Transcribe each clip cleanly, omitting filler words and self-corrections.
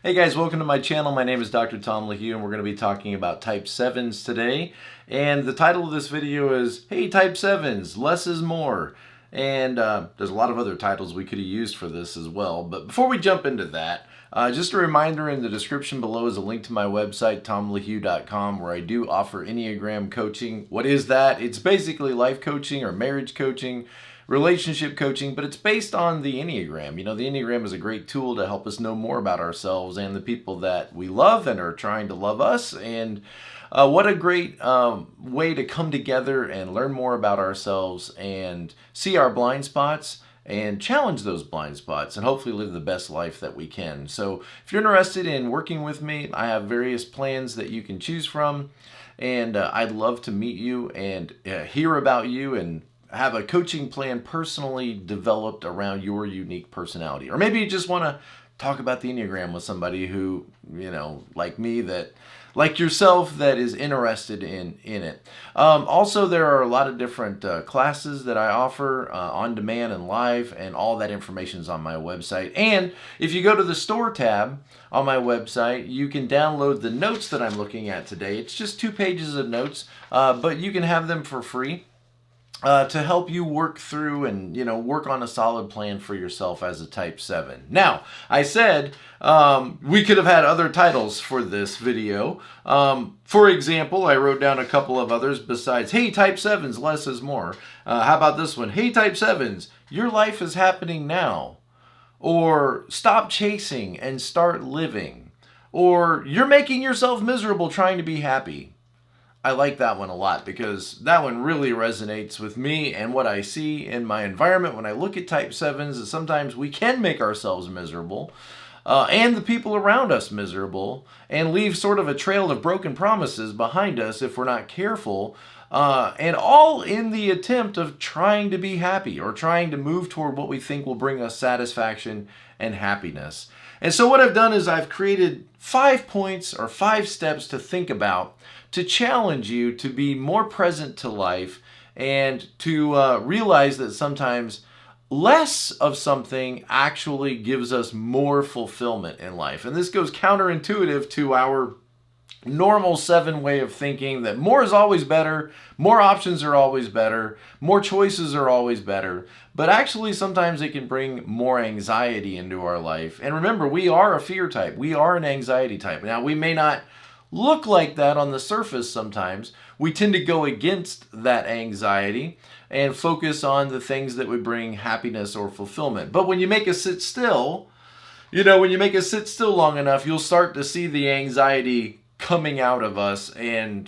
Hey guys, welcome to my channel. My name is Dr. Tom LaHue and we're going to be talking about type 7s today. And the title of this video is, Hey Type 7s, Less is More. And there's a lot of other titles we could have used for this as well. But before we jump into that, just a reminder, in the description below is a link to my website, tomlahue.com, where I do offer Enneagram coaching. What is that? It's basically life coaching or marriage coaching, relationship coaching, but it's based on the Enneagram. You know, the Enneagram is a great tool to help us know more about ourselves and the people that we love and are trying to love us. And what a great way to come together and learn more about ourselves and see our blind spots and challenge those blind spots and hopefully live the best life that we can. So if you're interested in working with me, I have various plans that you can choose from, and I'd love to meet you and hear about you and have a coaching plan personally developed around your unique personality. Or maybe you just want to talk about the Enneagram with somebody who, you know, like me, that like yourself, that is interested in it. Also, there are a lot of different classes that I offer on demand and live, and all that information is on my website. And if you go to the store tab on my website, you can download the notes that I'm looking at today. It's just 2 pages of notes, but you can have them for free. To help you work through and, you know, work on a solid plan for yourself as a type 7. Now, I said we could have had other titles for this video. For example, I wrote down a couple of others besides, Hey Type 7s, Less is More. How about this one? Hey Type 7s, Your Life is Happening Now. Or Stop Chasing and Start Living. Or You're Making Yourself Miserable Trying to Be Happy. I like that one a lot because that one really resonates with me and what I see in my environment when I look at type 7s. Is sometimes we can make ourselves miserable and the people around us miserable and leave sort of a trail of broken promises behind us if we're not careful, and all in the attempt of trying to be happy or trying to move toward what we think will bring us satisfaction and happiness. And so what I've done is I've created 5 points or 5 steps to think about to challenge you to be more present to life and to realize that sometimes less of something actually gives us more fulfillment in life. And this goes counterintuitive to our normal 7 way of thinking, that more is always better, more options are always better, more choices are always better. But actually sometimes it can bring more anxiety into our life. And remember, we are a fear type. We are an anxiety type. Now, we may not look like that on the surface sometimes. We tend to go against that anxiety and focus on the things that would bring happiness or fulfillment. But when you make us sit still, when you make us sit still long enough, you'll start to see the anxiety coming out of us and,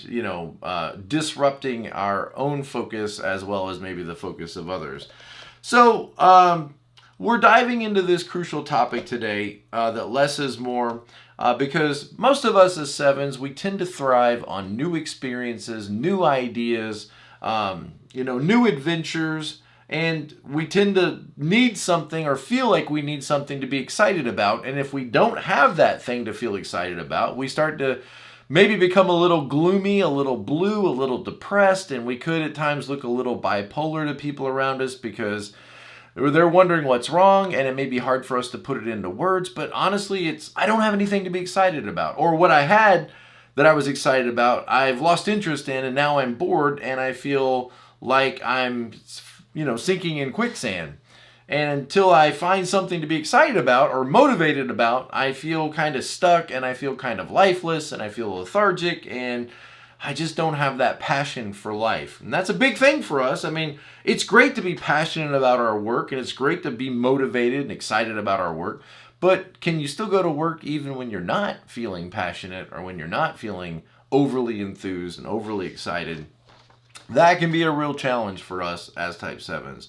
disrupting our own focus as well as maybe the focus of others. So we're diving into this crucial topic today, that less is more. Because most of us as 7s, we tend to thrive on new experiences, new ideas, new adventures, and we tend to need something or feel like we need something to be excited about. And if we don't have that thing to feel excited about, we start to maybe become a little gloomy, a little blue, a little depressed, and we could at times look a little bipolar to people around us because they're wondering what's wrong, and it may be hard for us to put it into words, but honestly, I don't have anything to be excited about. Or what I had that I was excited about, I've lost interest in, and now I'm bored, and I feel like I'm, sinking in quicksand. And until I find something to be excited about or motivated about, I feel kind of stuck, and I feel kind of lifeless, and I feel lethargic, and I just don't have that passion for life. And that's a big thing for us. I mean, it's great to be passionate about our work, and it's great to be motivated and excited about our work. But can you still go to work even when you're not feeling passionate or when you're not feeling overly enthused and overly excited? That can be a real challenge for us as type 7s.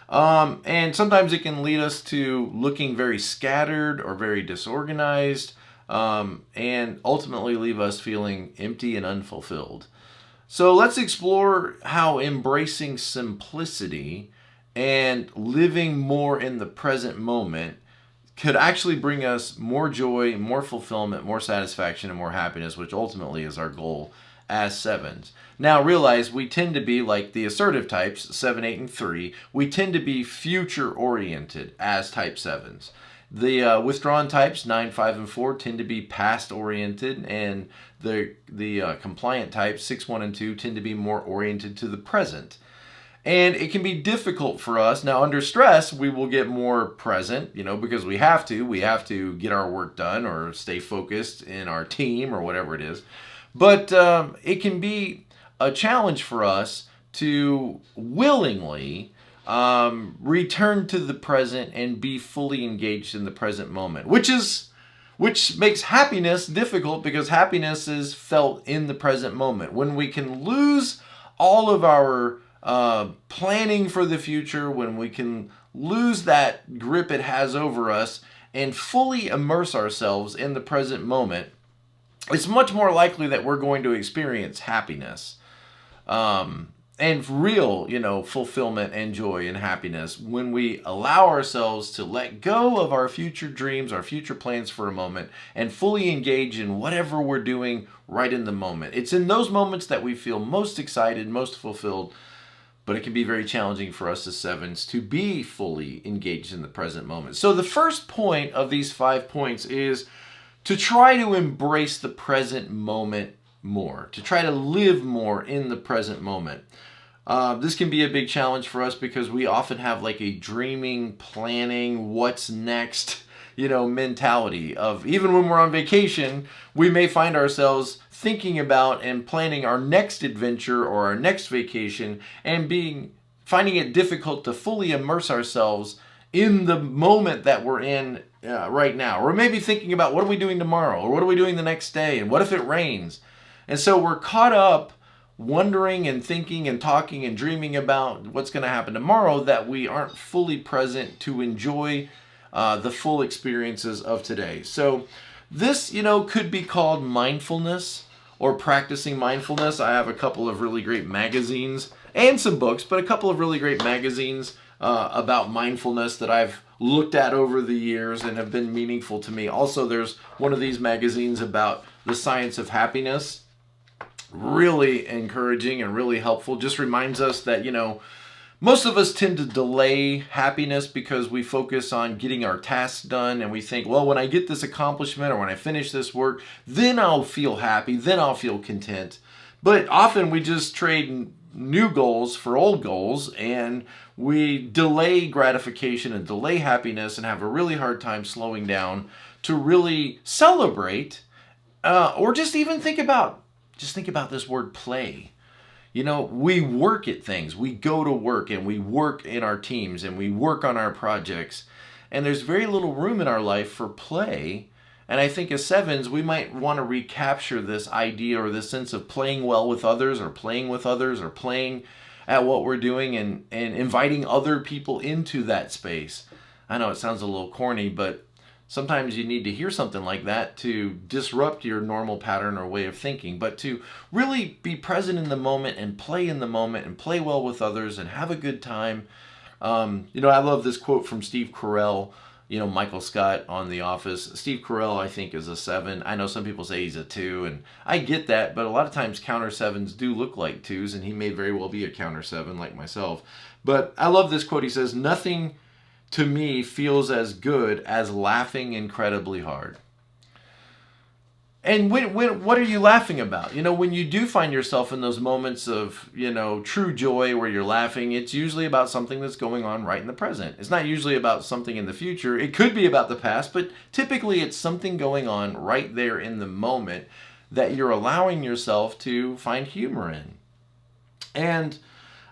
And sometimes it can lead us to looking very scattered or very disorganized, and ultimately leave us feeling empty and unfulfilled. So let's explore how embracing simplicity and living more in the present moment could actually bring us more joy, more fulfillment, more satisfaction, and more happiness, which ultimately is our goal as 7s. Now realize we tend to be like the assertive types, 7, 8, and 3. We tend to be future oriented as type 7s. The withdrawn types, 9, 5, and 4, tend to be past-oriented, and the compliant types, 6, 1, and 2, tend to be more oriented to the present. And it can be difficult for us. Now, under stress, we will get more present, because we have to. We have to get our work done or stay focused in our team or whatever it is. But it can be a challenge for us to willingly return to the present and be fully engaged in the present moment, which makes happiness difficult, because happiness is felt in the present moment. When we can lose all of our planning for the future, when we can lose that grip it has over us and fully immerse ourselves in the present moment, it's much more likely that we're going to experience happiness. And real, fulfillment and joy and happiness when we allow ourselves to let go of our future dreams, our future plans for a moment, and fully engage in whatever we're doing right in the moment. It's in those moments that we feel most excited, most fulfilled, but it can be very challenging for us as 7s to be fully engaged in the present moment. So the first point of these 5 points is to try to embrace the present moment more, to try to live more in the present moment. This can be a big challenge for us because we often have like a dreaming, planning, what's next, mentality of, even when we're on vacation, we may find ourselves thinking about and planning our next adventure or our next vacation and finding it difficult to fully immerse ourselves in the moment that we're in right now. Or maybe thinking about, what are we doing tomorrow? Or what are we doing the next day? And what if it rains? And so we're caught up wondering and thinking and talking and dreaming about what's going to happen tomorrow, that we aren't fully present to enjoy the full experiences of today. So this, could be called mindfulness or practicing mindfulness. I have a couple of really great magazines and some books, but a couple of really great magazines about mindfulness that I've looked at over the years and have been meaningful to me. Also, there's one of these magazines about the science of happiness. Really encouraging and really helpful. Just reminds us that, most of us tend to delay happiness because we focus on getting our tasks done, and we think, well, when I get this accomplishment or when I finish this work, then I'll feel happy, then I'll feel content. But often we just trade new goals for old goals, and we delay gratification and delay happiness and have a really hard time slowing down to really celebrate or just even think about this word play. We work at things. We go to work and we work in our teams and we work on our projects. And there's very little room in our life for play. And I think as 7s, we might want to recapture this idea or this sense of playing well with others or playing at what we're doing and inviting other people into that space. I know it sounds a little corny, but sometimes you need to hear something like that to disrupt your normal pattern or way of thinking, but to really be present in the moment and play in the moment and play well with others and have a good time. I love this quote from Steve Carell, Michael Scott on The Office. Steve Carell, I think, is a 7. I know some people say he's a 2, and I get that, but a lot of times counter 7s do look like 2s, and he may very well be a counter 7 like myself. But I love this quote. He says, "Nothing to me feels as good as laughing incredibly hard." And what are you laughing about? When you do find yourself in those moments of, true joy where you're laughing, it's usually about something that's going on right in the present. It's not usually about something in the future. It could be about the past, but typically it's something going on right there in the moment that you're allowing yourself to find humor in. And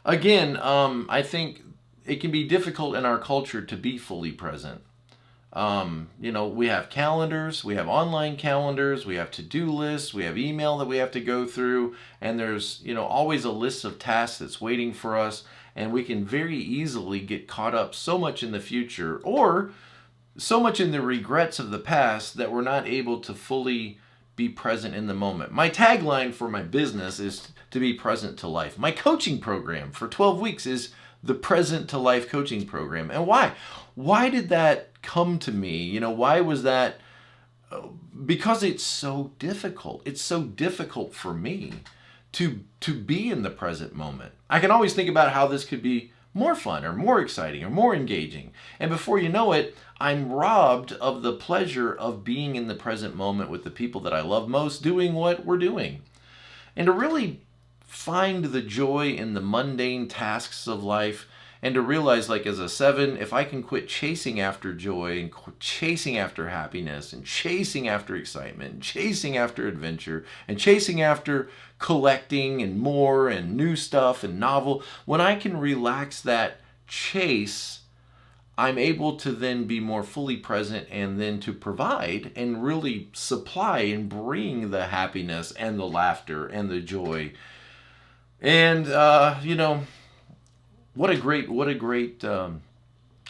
again, I think it can be difficult in our culture to be fully present. We have calendars, we have online calendars, we have to-do lists, we have email that we have to go through, and there's, always a list of tasks that's waiting for us, and we can very easily get caught up so much in the future or so much in the regrets of the past that we're not able to fully be present in the moment. My tagline for my business is to be present to life. My coaching program for 12 weeks is the Present to Life coaching program. And why? Why did that come to me? Why was that? Because it's so difficult. It's so difficult for me to be in the present moment. I can always think about how this could be more fun or more exciting or more engaging. And before you know it, I'm robbed of the pleasure of being in the present moment with the people that I love most, doing what we're doing. And to really find the joy in the mundane tasks of life, and to realize, like as a 7, if I can quit chasing after joy and chasing after happiness and chasing after excitement and chasing after adventure and chasing after collecting and more and new stuff and novel, when I can relax that chase, I'm able to then be more fully present and then to provide and really supply and bring the happiness and the laughter and the joy. And, what a great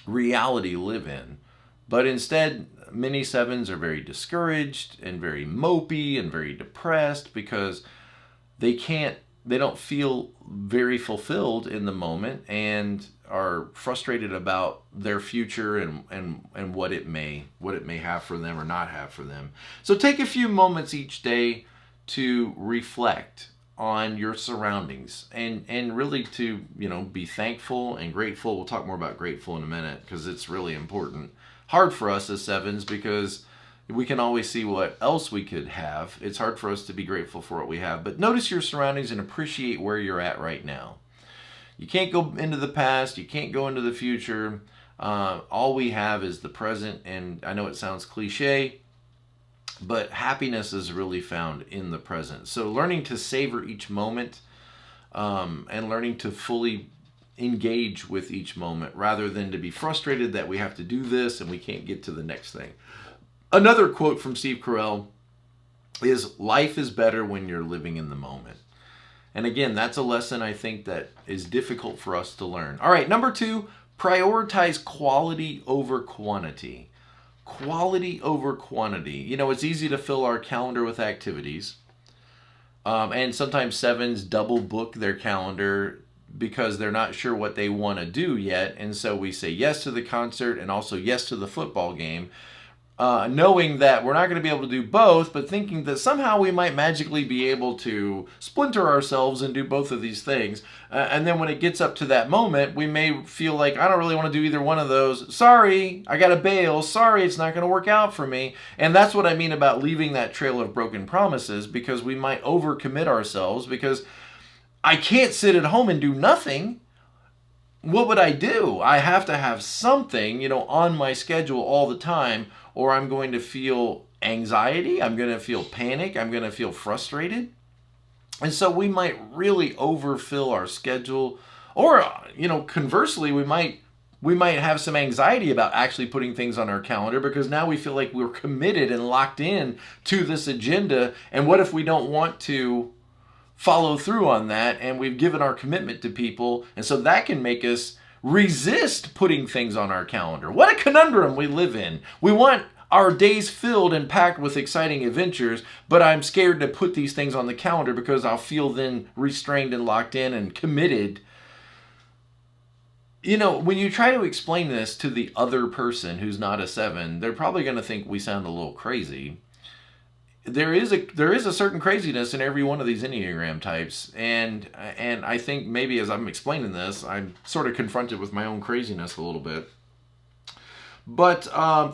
reality to live in. But instead, many 7s are very discouraged and very mopey and very depressed because they don't feel very fulfilled in the moment and are frustrated about their future and what it may have for them or not have for them. So take a few moments each day to reflect on your surroundings and really to be thankful and grateful. We'll talk more about grateful in a minute because it's really important. Hard for us as 7s because we can always see what else we could have. It's hard for us to be grateful for what we have. But notice your surroundings and appreciate where you're at right now. You can't go into the past. You can't go into the future. All we have is the present. And I know it sounds cliche, but happiness is really found in the present. So learning to savor each moment and learning to fully engage with each moment rather than to be frustrated that we have to do this and we can't get to the next thing. Another quote from Steve Carell is, "Life is better when you're living in the moment." And again, that's a lesson I think that is difficult for us to learn. All right, number 2, prioritize quality over quantity. Quality over quantity. It's easy to fill our calendar with activities. And sometimes 7s double book their calendar because they're not sure what they want to do yet. And so we say yes to the concert and also yes to the football game, knowing that we're not going to be able to do both, but thinking that somehow we might magically be able to splinter ourselves and do both of these things. And then when it gets up to that moment, we may feel like, I don't really want to do either one of those. Sorry, I got to bail. Sorry, it's not going to work out for me. And that's what I mean about leaving that trail of broken promises, because we might overcommit ourselves because I can't sit at home and do nothing. What would I do? I have to have something, on my schedule all the time, or I'm going to feel anxiety, I'm going to feel panic, I'm going to feel frustrated. And so we might really overfill our schedule, or, conversely, we might have some anxiety about actually putting things on our calendar because now we feel like we're committed and locked in to this agenda. And what if we don't want to follow through on that and we've given our commitment to people? And so that can make us resist putting things on our calendar. What a conundrum we live in. We want our days filled and packed with exciting adventures, but I'm scared to put these things on the calendar because I'll feel then restrained and locked in and committed. When you try to explain this to the other person who's not a 7, they're probably going to think we sound a little crazy. There is a certain craziness in every one of these Enneagram types, and I think maybe as I'm explaining this, I'm sort of confronted with my own craziness a little bit. But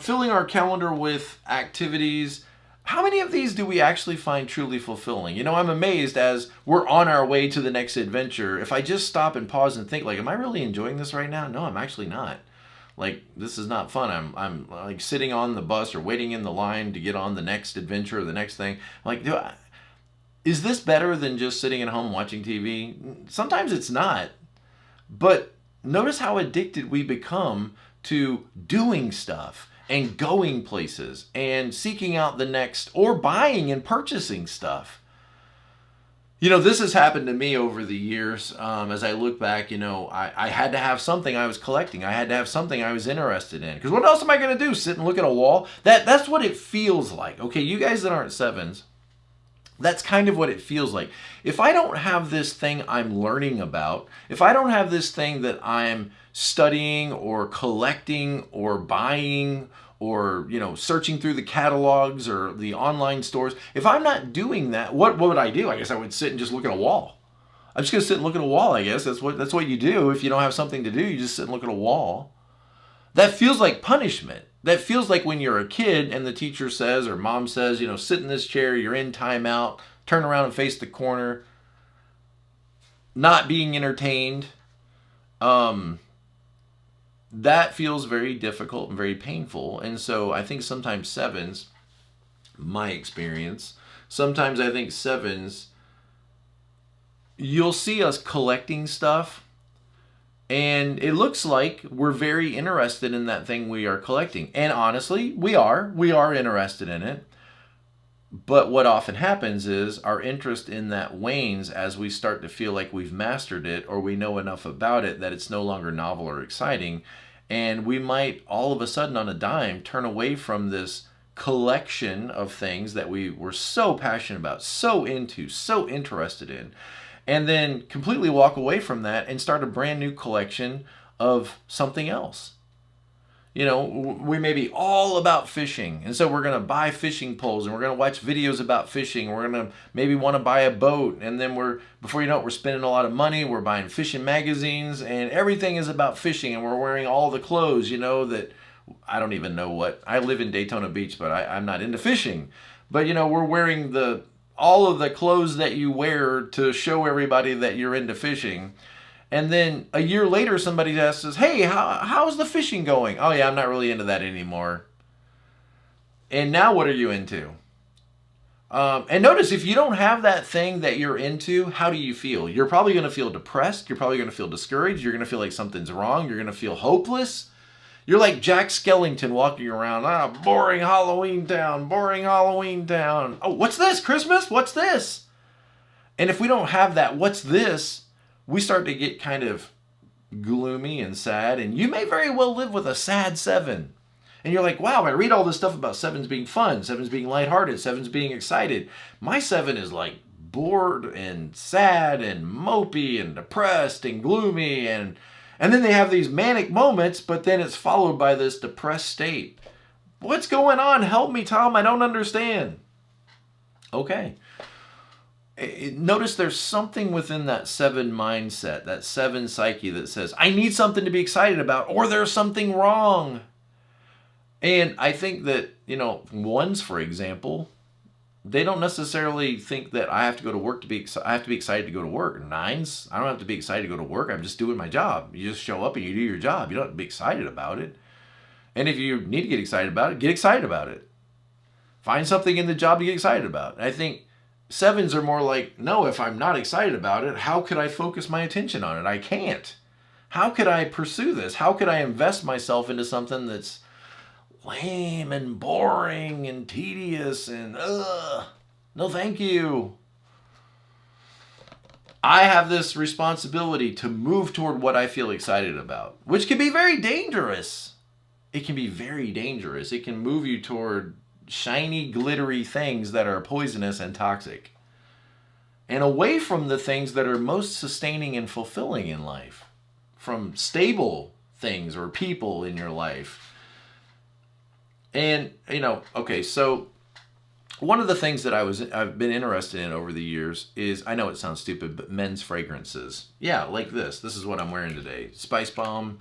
filling our calendar with activities, how many of these do we actually find truly fulfilling? I'm amazed as we're on our way to the next adventure. If I just stop and pause and think, like, am I really enjoying this right now? No, I'm actually not. Like, this is not fun. I'm like sitting on the bus or waiting in the line to get on the next adventure or the next thing. Like, is this better than just sitting at home watching TV? Sometimes it's not. But notice how addicted we become to doing stuff and going places and seeking out the next, or buying and purchasing stuff. This has happened to me over the years. As I look back, I had to have something I was collecting. I had to have something I was interested in. Because what else am I going to do? Sit and look at a wall? That's what it feels like. Okay, you guys that aren't 7s, that's kind of what it feels like. If I don't have this thing I'm learning about, if I don't have this thing that I'm studying or collecting or buying or searching through the catalogs or the online stores, if I'm not doing that, what would I do? I guess I would sit and just look at a wall. I'm just gonna sit and look at a wall. I guess that's what you do. If you don't have something to do, you just sit and look at a wall. That feels like punishment. that feels like when you're a kid and the teacher says or mom says, sit in this chair, you're in timeout, turn around and face the corner, not being entertained. That feels very difficult and very painful. And so I think sometimes 7s, my experience, sometimes I think 7s, you'll see us collecting stuff and it looks like we're very interested in that thing we are collecting. And honestly, we are interested in it. But what often happens is our interest in that wanes as we start to feel like we've mastered it or we know enough about it that it's no longer novel or exciting. And we might all of a sudden on a dime turn away from this collection of things that we were so passionate about, so into, so interested in, and then completely walk away from that and start a brand new collection of something else. We may be all about fishing, and so we're going to buy fishing poles, and we're going to watch videos about fishing. We're going to maybe want to buy a boat, and then before you know it, we're spending a lot of money. We're buying fishing magazines, and everything is about fishing, and we're wearing all the clothes, that I don't even know what. I live in Daytona Beach, but I'm not into fishing. But, we're wearing all of the clothes that you wear to show everybody that you're into fishing. And then a year later, somebody asks us, hey, how's the fishing going? Oh, yeah, I'm not really into that anymore. And now what are you into? And notice, if you don't have that thing that you're into, how do you feel? You're probably going to feel depressed. You're probably going to feel discouraged. You're going to feel like something's wrong. You're going to feel hopeless. You're like Jack Skellington walking around, boring Halloween town, boring Halloween town. Oh, what's this? Christmas? What's this? And if we don't have that, what's this? We start to get kind of gloomy and sad, and you may very well live with a sad 7. And you're like, wow, I read all this stuff about 7s being fun, 7s being lighthearted, 7s being excited. My 7 is like bored and sad and mopey and depressed and gloomy, and then they have these manic moments, but then it's followed by this depressed state. What's going on? Help me, Tom. I don't understand. Okay. Notice there's something within that 7 mindset, that 7 psyche that says, I need something to be excited about, or there's something wrong. And I think that, 1s, for example, they don't necessarily think that I have to go to work I have to be excited to go to work. 9s, I don't have to be excited to go to work. I'm just doing my job. You just show up and you do your job. You don't have to be excited about it. And if you need to get excited about it, get excited about it. Find something in the job to get excited about. And I think 7s are more like, no, if I'm not excited about it, how could I focus my attention on it? I can't. How could I pursue this? How could I invest myself into something that's lame and boring and tedious and no thank you. I have this responsibility to move toward what I feel excited about, which can be very dangerous. It can be very dangerous. It can move you toward shiny, glittery things that are poisonous and toxic, and away from the things that are most sustaining and fulfilling in life, from stable things or people in your life. And, okay, so one of the things that I've been interested in over the years is, I know it sounds stupid, but men's fragrances. Yeah, like this. This is what I'm wearing today. Spice Bomb,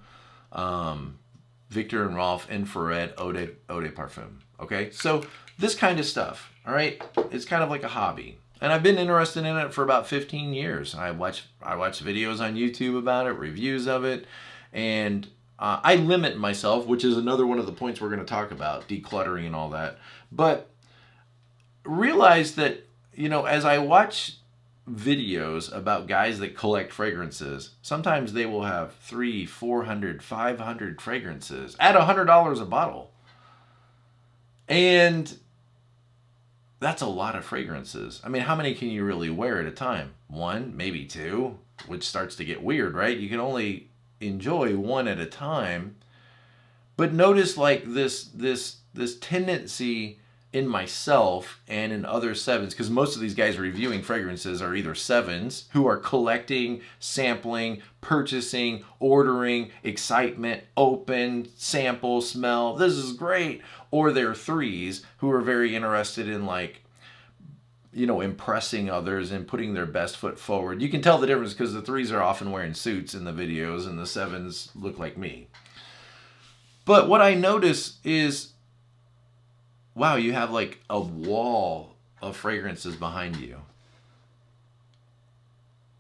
Victor and Rolf Infrared Eau de Parfum. Okay, so this kind of stuff, all right? It's kind of like a hobby. And I've been interested in it for about 15 years. I watch videos on YouTube about it, reviews of it, and I limit myself, which is another one of the points we're going to talk about, decluttering and all that. But realize that, as I watch videos about guys that collect fragrances, sometimes they will have 300, 400, 500 fragrances at $100 a bottle. And that's a lot of fragrances. I mean, how many can you really wear at a time? 1, maybe 2, which starts to get weird, right? You can only enjoy 1 at a time. But notice like this tendency in myself and in other 7s, because most of these guys reviewing fragrances are either 7s who are collecting, sampling, purchasing, ordering, excitement, open, sample, smell, this is great, or they're 3s who are very interested in impressing others and putting their best foot forward. You can tell the difference because the 3s are often wearing suits in the videos and the 7s look like me. But what I notice is, wow, you have like a wall of fragrances behind you.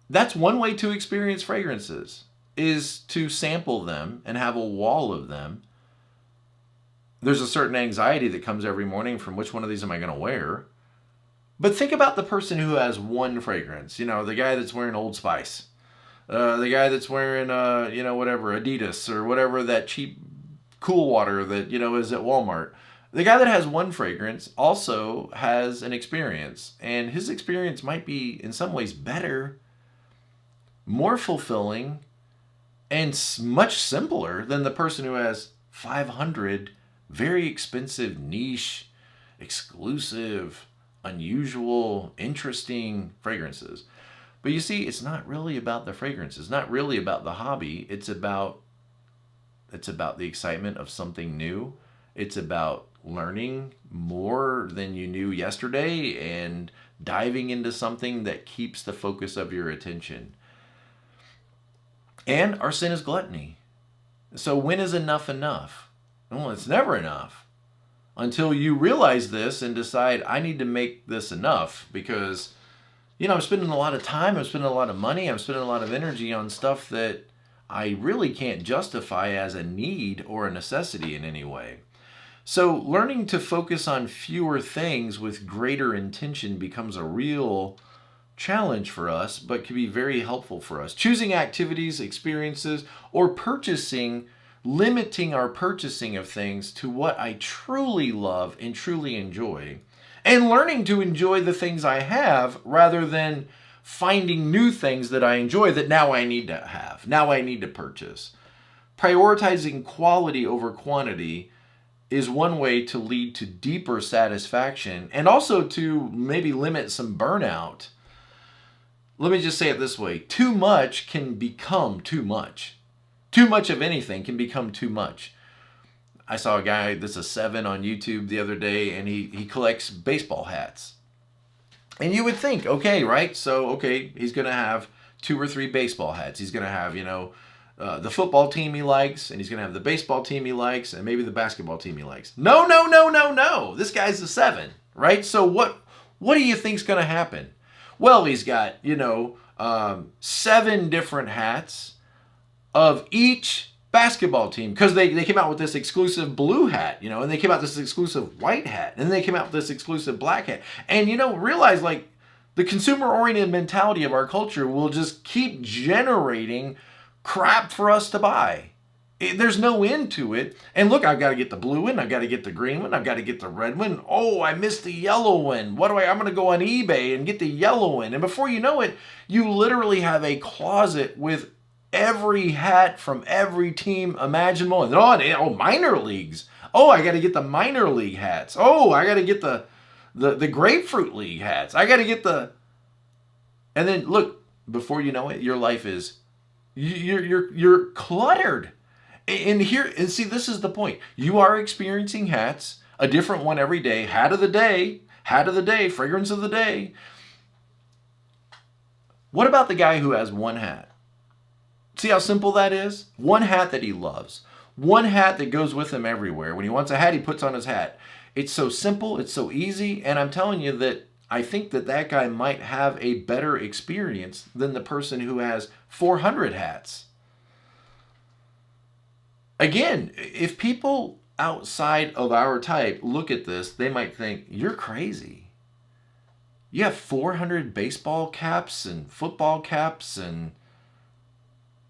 That's one way to experience fragrances, is to sample them and have a wall of them. There's a certain anxiety that comes every morning from which one of these am I going to wear. But think about the person who has one fragrance. You know, the guy that's wearing Old Spice. The guy that's wearing, whatever, Adidas or whatever, that cheap cool water that, is at Walmart. The guy that has one fragrance also has an experience. And his experience might be, in some ways, better, more fulfilling, and much simpler than the person who has 500 very expensive, niche, exclusive, unusual, interesting fragrances. But you see, it's not really about the fragrance. It's not really about the hobby. It's about the excitement of something new. It's about learning more than you knew yesterday and diving into something that keeps the focus of your attention. And our sin is gluttony. So when is enough enough? Well, it's never enough until you realize this and decide, I need to make this enough because, I'm spending a lot of time, I'm spending a lot of money, I'm spending a lot of energy on stuff that I really can't justify as a need or a necessity in any way. So learning to focus on fewer things with greater intention becomes a real challenge for us, but can be very helpful for us. Choosing activities, experiences, or limiting our purchasing of things to what I truly love and truly enjoy, and learning to enjoy the things I have rather than finding new things that I enjoy that now I need to have, now I need to purchase. Prioritizing quality over quantity is one way to lead to deeper satisfaction and also to maybe limit some burnout. Let me just say it this way. Too much can become too much. Too much of anything can become too much. I saw a guy that's a 7 on YouTube the other day, and he collects baseball hats. And you would think, okay, right? So, okay, he's going to have 2 or 3 baseball hats. He's going to have, the football team he likes, and he's going to have the baseball team he likes, and maybe the basketball team he likes. No. This guy's a 7, right? So what do you think's going to happen? Well, he's got, 7 different hats of each basketball team, because they came out with this exclusive blue hat, and they came out with this exclusive white hat, and then they came out with this exclusive black hat. And, realize like the consumer-oriented mentality of our culture will just keep generating crap for us to buy. There's no end to it. And look, I've got to get the blue one, I've got to get the green one, I've got to get the red one. Oh, I missed the yellow one. I'm going to go on eBay and get the yellow one. And before you know it, you literally have a closet with every hat from every team imaginable. And minor leagues. Oh, I got to get the minor league hats. Oh, I got to get the grapefruit league hats. I got to get and then look, before you know it, your life is, you're cluttered. And see, this is the point. You are experiencing hats, a different one every day. Hat of the day, fragrance of the day. What about the guy who has one hat? See how simple that is? One hat that he loves. One hat that goes with him everywhere. When he wants a hat, he puts on his hat. It's so simple, it's so easy, and I'm telling you that I think that guy might have a better experience than the person who has 400 hats. Again, if people outside of our type look at this, they might think, you're crazy. You have 400 baseball caps and football caps and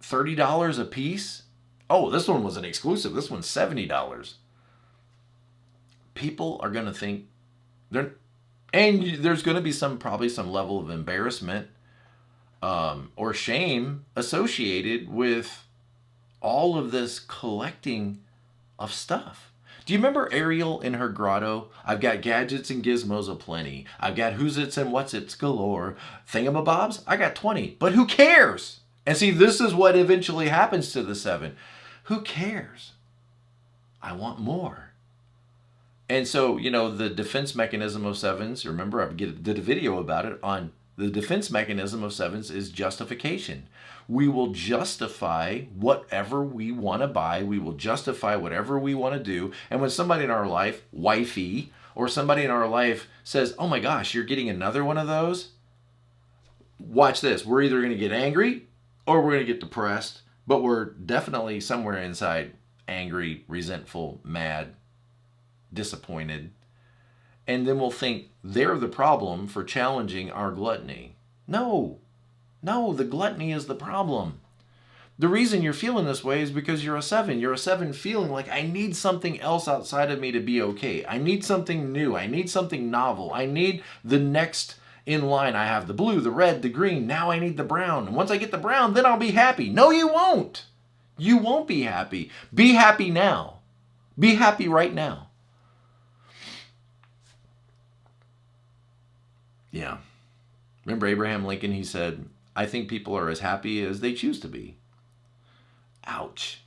$30 a piece? Oh, this one was an exclusive. This one's $70. People are going to think and there's going to be probably some level of embarrassment or shame associated with all of this collecting of stuff. Do you remember Ariel in her grotto? I've got gadgets and gizmos aplenty. I've got who's its and what's its galore. Thingamabobs? I got 20. But who cares? And see, this is what eventually happens to the 7. Who cares? I want more. And so, the defense mechanism of 7s, remember I did a video about it on The defense mechanism of 7s is justification. We will justify whatever we want to buy. We will justify whatever we want to do. And when somebody in our life, wifey, or somebody in our life says, oh my gosh, you're getting another one of those, watch this. We're either going to get angry or we're going to get depressed, but we're definitely somewhere inside angry, resentful, mad, disappointed. And then we'll think they're the problem for challenging our gluttony. No, the gluttony is the problem. The reason you're feeling this way is because you're a 7. You're a 7 feeling like, I need something else outside of me to be okay. I need something new. I need something novel. I need the next in line. I have the blue, the red, the green. Now I need the brown. And once I get the brown, then I'll be happy. No, you won't. You won't be happy. Be happy now. Be happy right now. Yeah. Remember Abraham Lincoln? He said, I think people are as happy as they choose to be. Ouch.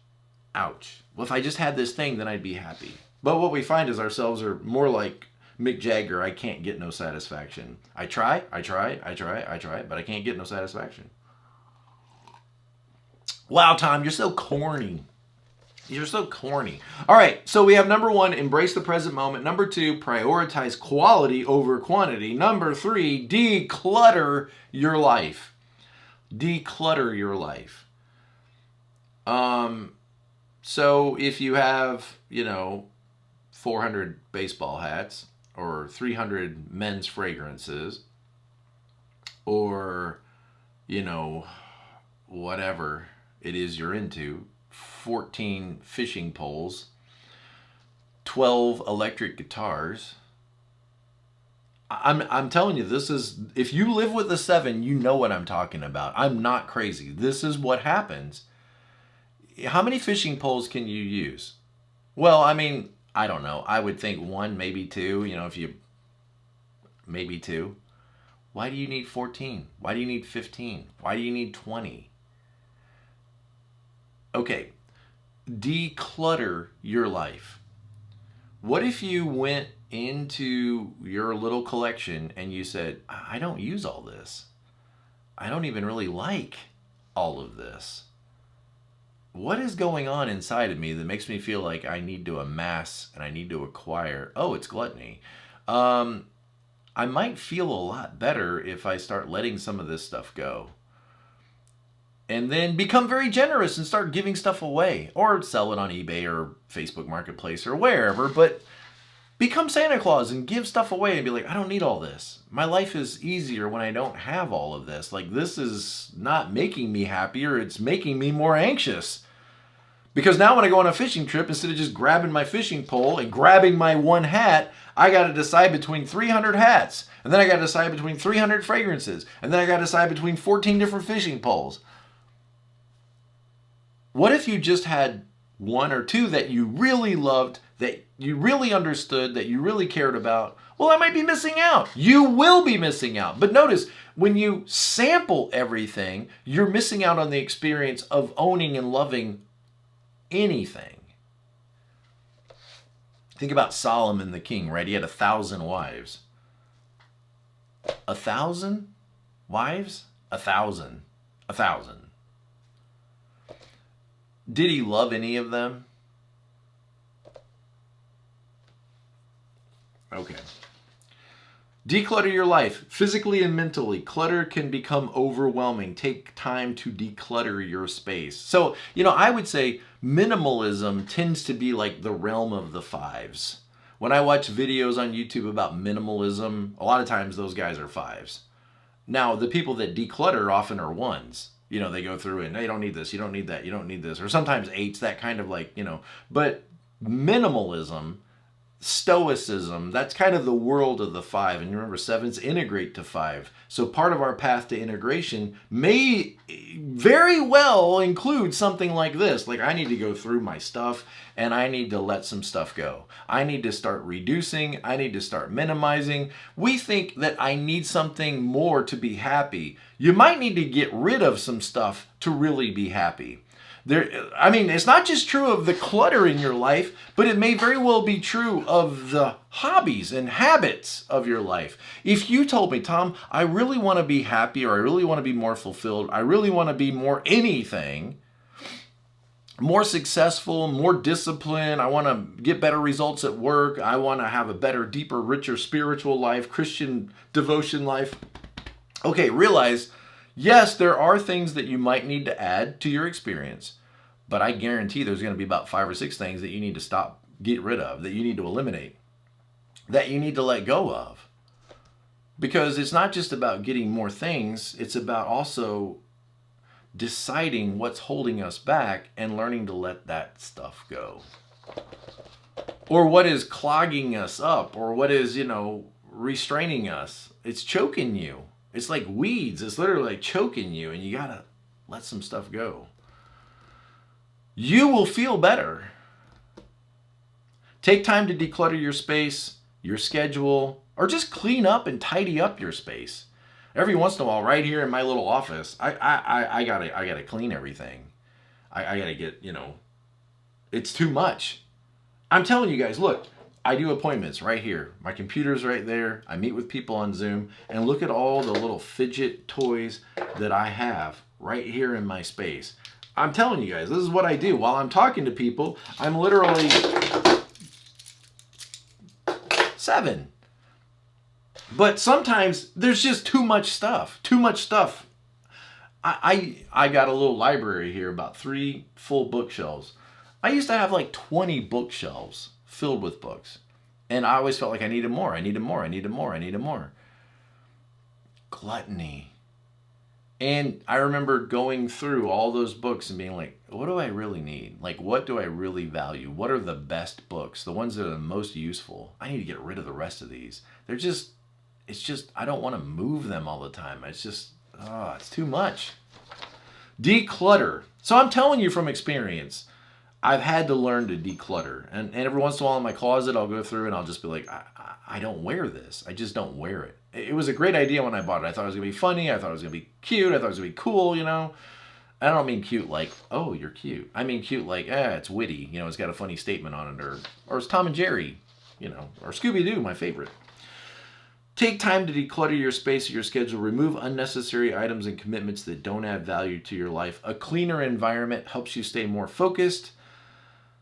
Ouch. Well, if I just had this thing, then I'd be happy. But what we find is ourselves are more like Mick Jagger. I can't get no satisfaction. I try, but I can't get no satisfaction. Wow, Tom, you're so corny. You're so corny. All right, so we have number 1, embrace the present moment. Number 2, prioritize quality over quantity. Number 3, declutter your life. Declutter your life. So if you have, 400 baseball hats or 300 men's fragrances or, whatever it is you're into, 14 fishing poles, 12 electric guitars. I'm telling you, this is, if you live with a 7, you know what I'm talking about. I'm not crazy. This is what happens. How many fishing poles can you use? Well, I don't know. I would think 1, maybe 2, maybe 2. Why do you need 14? Why do you need 15? Why do you need 20? Okay, declutter your life. What if you went into your little collection and you said, I don't use all this. I don't even really like all of this. What is going on inside of me that makes me feel like I need to amass and I need to acquire? Oh, it's gluttony. I might feel a lot better if I start letting some of this stuff go. And then become very generous and start giving stuff away. Or sell it on eBay or Facebook Marketplace or wherever. But become Santa Claus and give stuff away and be like, I don't need all this. My life is easier when I don't have all of this. Like, this is not making me happier. It's making me more anxious. Because now when I go on a fishing trip, instead of just grabbing my fishing pole and grabbing my 1 hat, I got to decide between 300 hats. And then I got to decide between 300 fragrances. And then I got to decide between 14 different fishing poles. What if you just had 1 or 2 that you really loved, that you really understood, that you really cared about? Well, I might be missing out. You will be missing out. But notice, when you sample everything, you're missing out on the experience of owning and loving anything. Think about Solomon the king, right? He had 1,000 wives. 1,000 wives? 1,000. 1,000. Did he love any of them? Okay. Declutter your life, physically and mentally. Clutter can become overwhelming. Take time to declutter your space. So, I would say minimalism tends to be like the realm of the 5s. When I watch videos on YouTube about minimalism, a lot of times those guys are 5s. Now, the people that declutter often are 1s. They go through and, no, you don't need this, you don't need that, you don't need this. Or sometimes 8s, that kind of like, But minimalism, stoicism, that's kind of the world of the 5. And remember, 7s integrate to 5. So part of our path to integration may very well include something like this. Like, I need to go through my stuff and I need to let some stuff go. I need to start reducing. I need to start minimizing. We think that I need something more to be happy. You might need to get rid of some stuff to really be happy. I mean, it's not just true of the clutter in your life, but it may very well be true of the hobbies and habits of your life. If you told me, Tom, I really want to be happy, or I really want to be more fulfilled, I really want to be more anything, more successful, more disciplined, I want to get better results at work, I want to have a better, deeper, richer spiritual life, Christian devotion life. Okay, realize, yes, there are things that you might need to add to your experience, but I guarantee there's going to be about 5 or 6 things that you need to stop, get rid of, that you need to eliminate, that you need to let go of. Because it's not just about getting more things, it's about also deciding what's holding us back and learning to let that stuff go. Or what is clogging us up, or what is, restraining us. It's choking you. It's like weeds. It's literally like choking you, and you gotta let some stuff go. You will feel better. Take time to declutter your space, your schedule, or just clean up and tidy up your space. Every once in a while, right here in my little office, I gotta clean everything. I gotta get, it's too much. I'm telling you guys, look, I do appointments right here. My computer's right there. I meet with people on Zoom, and look at all the little fidget toys that I have right here in my space. I'm telling you guys, this is what I do. While I'm talking to people, I'm literally 7. But sometimes there's just too much stuff. Too much stuff. I got a little library here, about 3 full bookshelves. I used to have like 20 bookshelves filled with books. And I always felt like I needed more. I needed more. I needed more. I needed more. Gluttony. And I remember going through all those books and being like, what do I really need? Like, what do I really value? What are the best books? The ones that are the most useful? I need to get rid of the rest of these. It's just, I don't want to move them all the time. It's just, it's too much. Declutter. So I'm telling you from experience, I've had to learn to declutter. And every once in a while in my closet, I'll go through and I'll just be like, I don't wear this. I just don't wear it. It was a great idea when I bought it. I thought it was going to be funny. I thought it was going to be cute. I thought it was going to be cool, I don't mean cute like, oh, you're cute. I mean cute like, it's witty. It's got a funny statement on it. Or it's Tom and Jerry, or Scooby-Doo, my favorite. Take time to declutter your space or your schedule. Remove unnecessary items and commitments that don't add value to your life. A cleaner environment helps you stay more focused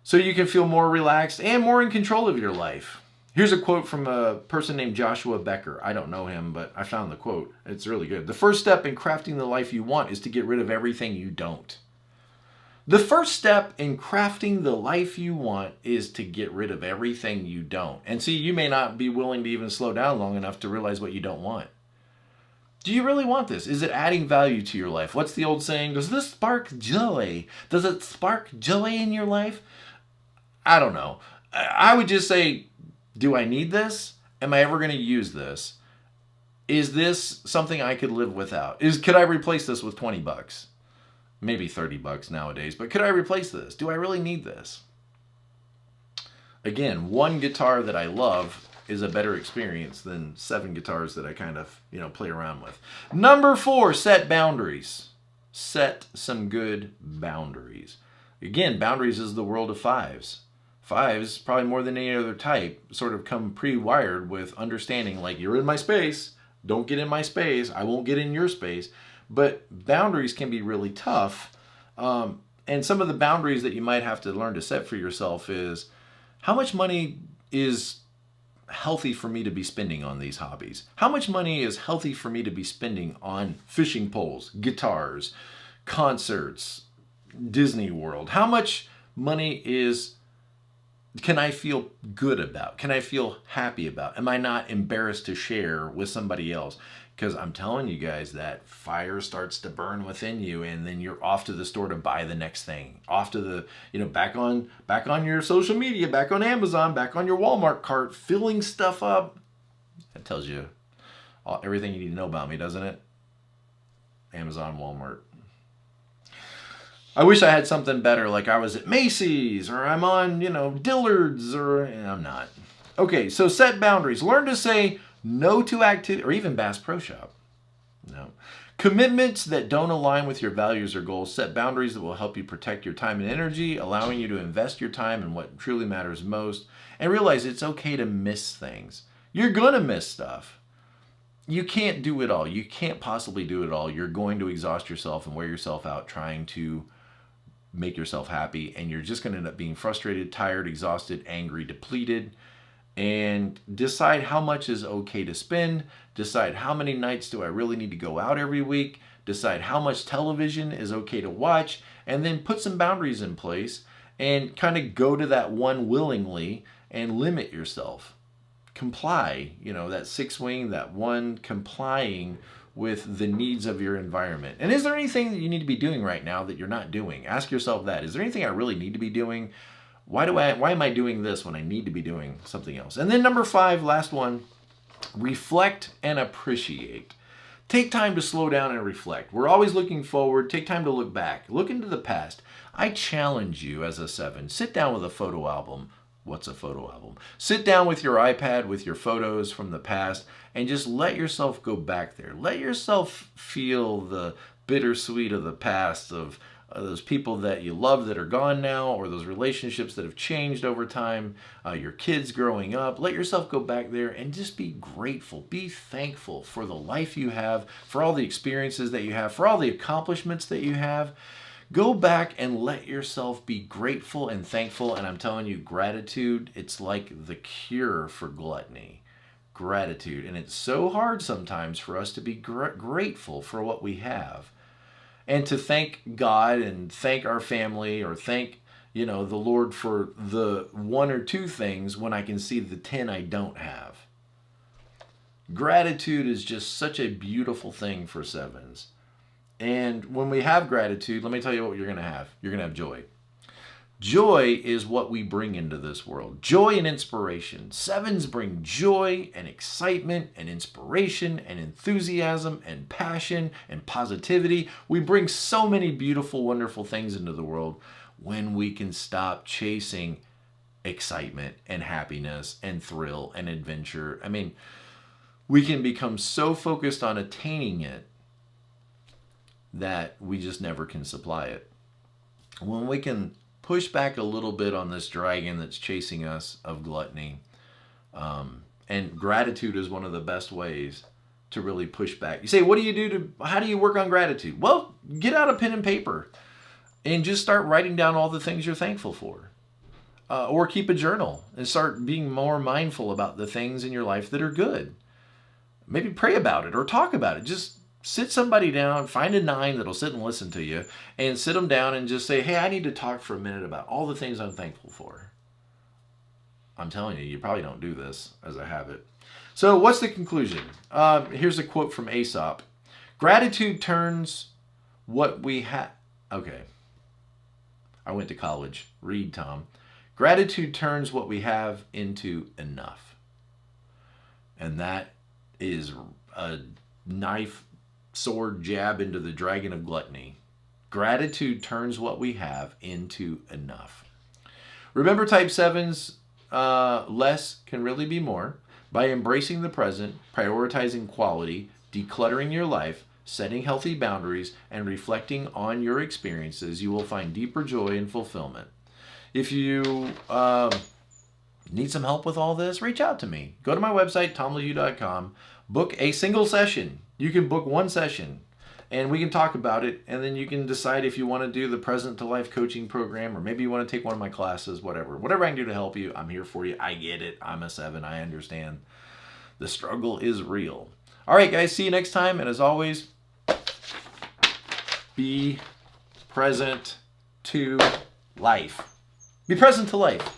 so you can feel more relaxed and more in control of your life. Here's a quote from a person named Joshua Becker. I don't know him, but I found the quote. It's really good. The first step in crafting the life you want is to get rid of everything you don't. The first step in crafting the life you want is to get rid of everything you don't. And see, you may not be willing to even slow down long enough to realize what you don't want. Do you really want this? Is it adding value to your life? What's the old saying? Does this spark joy? Does it spark joy in your life? I don't know. I would just say, do I need this? Am I ever going to use this? Is this something I could live without? Could I replace this with $20? Maybe $30 nowadays, but could I replace this? Do I really need this? Again, one guitar that I love is a better experience than 7 guitars that I kind of, play around with. Number 4, set boundaries. Set some good boundaries. Again, boundaries is the world of 5s. 5s, probably more than any other type, sort of come pre-wired with understanding, like, you're in my space, don't get in my space, I won't get in your space. But boundaries can be really tough. And some of the boundaries that you might have to learn to set for yourself is, how much money is healthy for me to be spending on these hobbies? How much money is healthy for me to be spending on fishing poles, guitars, concerts, Disney World? How much money can I feel good about? Can I feel happy about? Am I not embarrassed to share with somebody else? Because I'm telling you guys, that fire starts to burn within you, and then you're off to the store to buy the next thing. Off to the, back on your social media, back on Amazon, back on your Walmart cart, filling stuff up. That tells you everything you need to know about me, doesn't it? Amazon, Walmart. I wish I had something better, like I was at Macy's, or I'm on, Dillard's, I'm not. Okay, so set boundaries. Learn to say no to activity, or even Bass Pro Shop. No. Commitments that don't align with your values or goals. Set boundaries that will help you protect your time and energy, allowing you to invest your time in what truly matters most. And realize it's okay to miss things. You're going to miss stuff. You can't do it all. You can't possibly do it all. You're going to exhaust yourself and wear yourself out trying to make yourself happy. And you're just going to end up being frustrated, tired, exhausted, angry, depleted. And decide how much is okay to spend. Decide how many nights do I really need to go out every week. Decide how much television is okay to watch. And then put some boundaries in place and kind of go to that one willingly and limit yourself. Comply, that sixth wing, that one complying with the needs of your environment. And is there anything that you need to be doing right now that you're not doing? Ask yourself that. Is there anything I really need to be doing? Why am I doing this when I need to be doing something else? And then number 5, last one, reflect and appreciate. Take time to slow down and reflect. We're always looking forward. Take time to look back. Look into the past. I challenge you as a 7, sit down with a photo album. What's a photo album? Sit down with your iPad with your photos from the past and just let yourself go back there. Let yourself feel the bittersweet of the past, of those people that you love that are gone now, or those relationships that have changed over time, your kids growing up. Let yourself go back there and just be grateful. Be thankful for the life you have, for all the experiences that you have, for all the accomplishments that you have. Go back and let yourself be grateful and thankful. And I'm telling you, gratitude, it's like the cure for gluttony. Gratitude. And it's so hard sometimes for us to be grateful for what we have. And to thank God and thank our family or thank, the Lord for the 1 or 2 things when I can see the 10 I don't have. Gratitude is just such a beautiful thing for 7s. And when we have gratitude, let me tell you what you're going to have. You're going to have joy. Joy is what we bring into this world. Joy and inspiration. 7s bring joy and excitement and inspiration and enthusiasm and passion and positivity. We bring so many beautiful, wonderful things into the world when we can stop chasing excitement and happiness and thrill and adventure. I mean, we can become so focused on attaining it that we just never can supply it. When we can push back a little bit on this dragon that's chasing us of gluttony, and gratitude is one of the best ways to really push back. You say, how do you work on gratitude? Well, get out a pen and paper and just start writing down all the things you're thankful for. Or keep a journal and start being more mindful about the things in your life that are good. Maybe pray about it or talk about it. Just sit somebody down, find a 9 that'll sit and listen to you, and sit them down and just say, hey, I need to talk for a minute about all the things I'm thankful for. I'm telling you, you probably don't do this as a habit. So what's the conclusion? Here's a quote from Aesop. Gratitude turns what we have... Okay. I went to college. Read, Tom. Gratitude turns what we have into enough. And that is a knife sword jab into the dragon of gluttony. Gratitude turns what we have into enough. Remember, type 7s, less can really be more. By embracing the present, prioritizing quality, decluttering your life, setting healthy boundaries, and reflecting on your experiences, you will find deeper joy and fulfillment. If you need some help with all this, reach out to me. Go to my website, tomlahue.com. Book a single session. You can book 1 session and we can talk about it, and then you can decide if you want to do the Present to Life coaching program, or maybe you want to take one of my classes, whatever I can do to help you. I'm here for you. I get it. I'm a 7. I understand. The struggle is real. All right, guys, see you next time. And as always, be present to life. Be present to life.